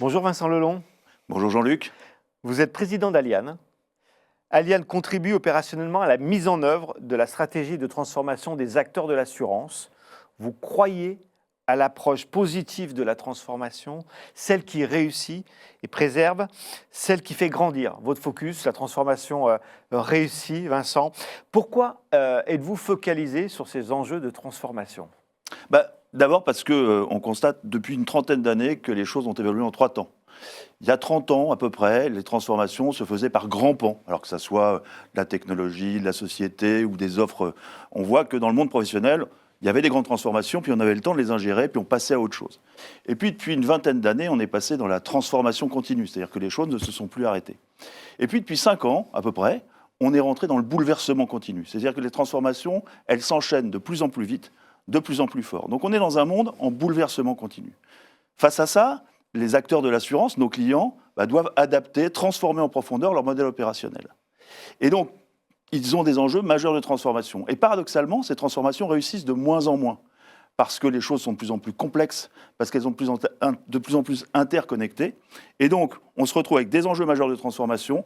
Bonjour Vincent Lelon, Bonjour Jean-Luc. vous êtes président d'Allianz. Allianz contribue opérationnellement à la mise en œuvre de la stratégie de transformation des acteurs de l'assurance. Vous croyez à l'approche positive de la transformation, celle qui réussit et préserve, celle qui fait grandir. Votre focus, la transformation réussie, Vincent. Pourquoi êtes-vous focalisé sur ces enjeux de transformation ? D'abord parce qu'on constate depuis une trentaine d'années que les choses ont évolué en 3 temps. Il y a 30 ans à peu près, les transformations se faisaient par grands pans, alors que ça soit de la technologie, de la société ou des offres. On voit que dans le monde professionnel, il y avait des grandes transformations, puis on avait le temps de les ingérer, puis on passait à autre chose. Et puis depuis une vingtaine d'années, on est passé dans la transformation continue, c'est-à-dire que les choses ne se sont plus arrêtées. Et puis depuis 5 ans à peu près, on est rentré dans le bouleversement continu, c'est-à-dire que les transformations, elles s'enchaînent de plus en plus vite, de plus en plus fort. Donc on est dans un monde en bouleversement continu. Face à ça, les acteurs de l'assurance, nos clients, doivent adapter, transformer en profondeur leur modèle opérationnel. Et donc, ils ont des enjeux majeurs de transformation. Et paradoxalement, ces transformations réussissent de moins en moins, parce que les choses sont de plus en plus complexes, parce qu'elles sont de plus en plus interconnectées. Et donc, on se retrouve avec des enjeux majeurs de transformation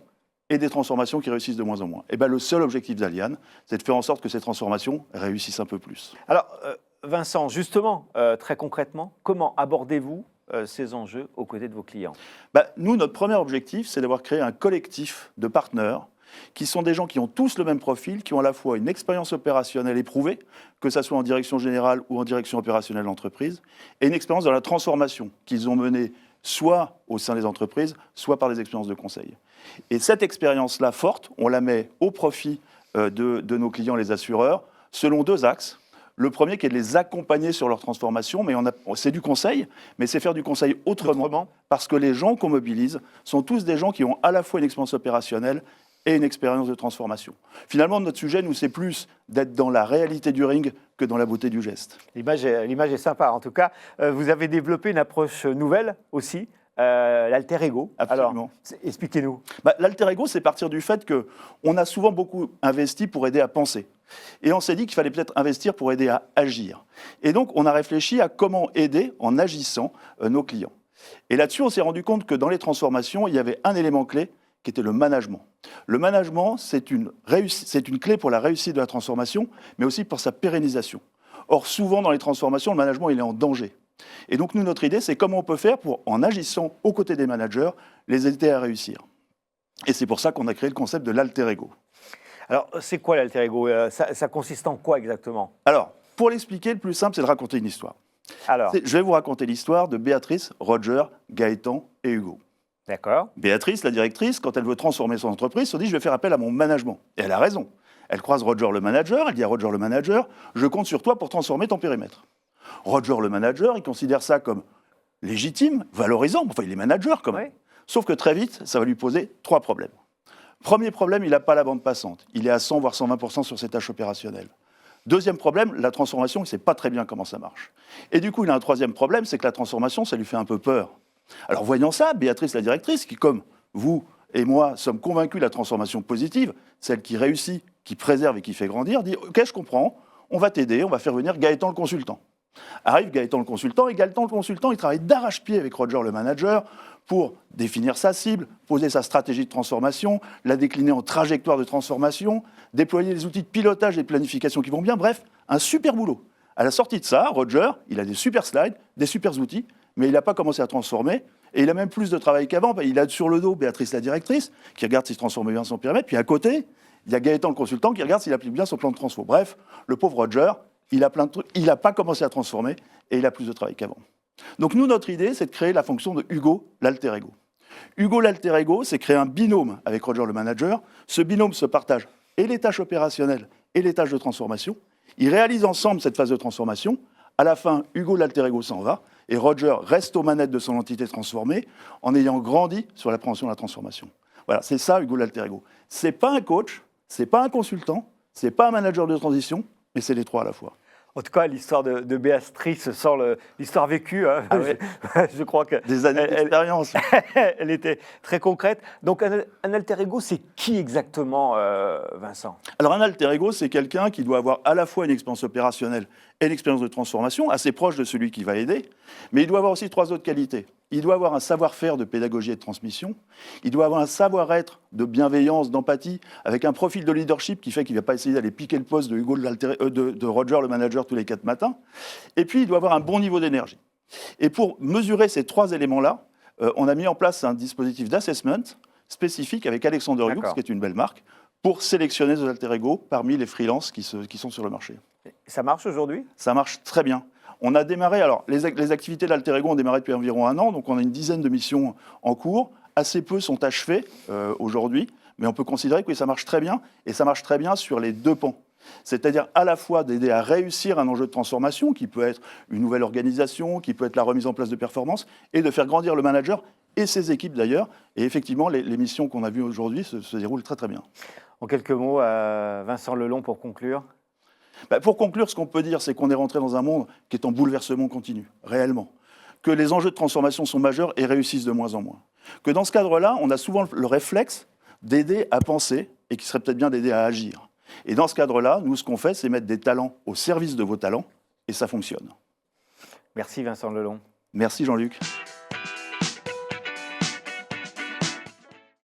et des transformations qui réussissent de moins en moins. Et le seul objectif d'Allianz, c'est de faire en sorte que ces transformations réussissent un peu plus. Alors, Vincent, justement, très concrètement, comment abordez-vous ces enjeux aux côtés de vos clients ? Nous, notre premier objectif, c'est d'avoir créé un collectif de partenaires qui sont des gens qui ont tous le même profil, qui ont à la fois une expérience opérationnelle éprouvée, que ce soit en direction générale ou en direction opérationnelle d'entreprise, et une expérience dans la transformation qu'ils ont menée soit au sein des entreprises, soit par des expériences de conseil. Et cette expérience-là forte, on la met au profit de nos clients, les assureurs, selon 2 axes. Le premier qui est de les accompagner sur leur transformation, mais c'est du conseil, mais c'est faire du conseil autrement, parce que les gens qu'on mobilise sont tous des gens qui ont à la fois une expérience opérationnelle et une expérience de transformation. Finalement, notre sujet, nous, c'est plus d'être dans la réalité du ring que dans la beauté du geste. L'image est sympa. En tout cas, vous avez développé une approche nouvelle aussi, l'alter ego. Absolument. Alors, expliquez-nous. L'alter ego, c'est partir du fait qu'on a souvent beaucoup investi pour aider à penser. Et on s'est dit qu'il fallait peut-être investir pour aider à agir. Et donc, on a réfléchi à comment aider en agissant nos clients. Et là-dessus, on s'est rendu compte que dans les transformations, il y avait un élément clé qui était le management. Le management, c'est une clé pour la réussite de la transformation, mais aussi pour sa pérennisation. Or, souvent, dans les transformations, le management, il est en danger. Et donc, nous, notre idée, c'est comment on peut faire pour, en agissant aux côtés des managers, les aider à réussir. Et c'est pour ça qu'on a créé le concept de l'alter ego. Alors, c'est quoi l'alter ego ? Ça consiste en quoi exactement ? Alors, pour l'expliquer, le plus simple, c'est de raconter une histoire. Alors, je vais vous raconter l'histoire de Béatrice, Roger, Gaëtan et Hugo. D'accord. Béatrice, la directrice, quand elle veut transformer son entreprise, se dit « je vais faire appel à mon management ». Et elle a raison. Elle croise Roger le manager, elle dit à Roger le manager « je compte sur toi pour transformer ton périmètre ». Roger le manager, il considère ça comme légitime, valorisant, enfin il est manager quand même. Oui. Sauf que très vite, ça va lui poser 3 problèmes. Premier problème, il n'a pas la bande passante. Il est à 100 voire 120% sur ses tâches opérationnelles. Deuxième problème, la transformation, il ne sait pas très bien comment ça marche. Et du coup, il a un troisième problème, c'est que la transformation, ça lui fait un peu peur. Alors voyant ça, Béatrice, la directrice, qui comme vous et moi sommes convaincus de la transformation positive, celle qui réussit, qui préserve et qui fait grandir, dit « ok, je comprends, on va t'aider, on va faire venir Gaëtan le consultant ». Arrive Gaëtan le consultant, et Gaëtan le consultant, il travaille d'arrache-pied avec Roger le manager pour définir sa cible, poser sa stratégie de transformation, la décliner en trajectoire de transformation, déployer les outils de pilotage et de planification qui vont bien, bref, un super boulot. À la sortie de ça, Roger, il a des super slides, des super outils, mais il n'a pas commencé à transformer, et il a même plus de travail qu'avant. Il a sur le dos Béatrice, la directrice, qui regarde s'il transforme bien son périmètre, puis à côté, il y a Gaëtan le consultant qui regarde s'il applique bien son plan de transfo. Bref, le pauvre Roger, il a plein de trucs, il n'a pas commencé à transformer, et il a plus de travail qu'avant. Donc nous, notre idée, c'est de créer la fonction de Hugo, l'alter ego. Hugo, l'alter ego, c'est créer un binôme avec Roger le manager. Ce binôme se partage et les tâches opérationnelles et les tâches de transformation. Ils réalisent ensemble cette phase de transformation. À la fin, Hugo, l'alter ego, s'en va, et Roger reste aux manettes de son entité transformée en ayant grandi sur l'appréhension de la transformation. Voilà, c'est ça, Hugo, l'alter ego. C'est pas un coach, c'est pas un consultant, c'est pas un manager de transition, mais c'est les 3 à la fois. En tout cas, l'histoire de Béatrice sort l'histoire vécue. Hein. Ah ouais. Je crois que des années d'expérience. Elle était très concrète. Donc, un alter ego, c'est qui exactement, Vincent ? Alors, un alter ego, c'est quelqu'un qui doit avoir à la fois une expérience opérationnelle et une expérience de transformation, assez proche de celui qui va aider, mais il doit avoir aussi 3 autres qualités. il doit avoir un savoir-faire de pédagogie et de transmission, il doit avoir un savoir-être de bienveillance, d'empathie, avec un profil de leadership qui fait qu'il ne va pas essayer d'aller piquer le poste de Roger, le manager, tous les 4 matins. Et puis, il doit avoir un bon niveau d'énergie. Et pour mesurer ces 3 éléments-là, on a mis en place un dispositif d'assessment spécifique avec Alexander Hughes, qui est une belle marque, pour sélectionner des alter ego parmi les freelances qui sont sur le marché. Ça marche aujourd'hui ? Ça marche très bien. On a démarré, alors les activités d'alter ego ont démarré depuis environ 1 an, donc on a une dizaine de missions en cours. Assez peu sont achevées aujourd'hui, mais on peut considérer que oui, ça marche très bien, et ça marche très bien sur les 2 pans. C'est-à-dire à la fois d'aider à réussir un enjeu de transformation, qui peut être une nouvelle organisation, qui peut être la remise en place de performance, et de faire grandir le manager et ses équipes d'ailleurs. Et effectivement, les missions qu'on a vues aujourd'hui se déroulent très très bien. En quelques mots, Vincent Lelong, pour conclure. Pour conclure, ce qu'on peut dire, c'est qu'on est rentré dans un monde qui est en bouleversement continu, réellement. Que les enjeux de transformation sont majeurs et réussissent de moins en moins. Que dans ce cadre-là, on a souvent le réflexe d'aider à penser et qui serait peut-être bien d'aider à agir. Et dans ce cadre-là, nous, ce qu'on fait, c'est mettre des talents au service de vos talents et ça fonctionne. Merci Vincent Lelong. Merci Jean-Luc.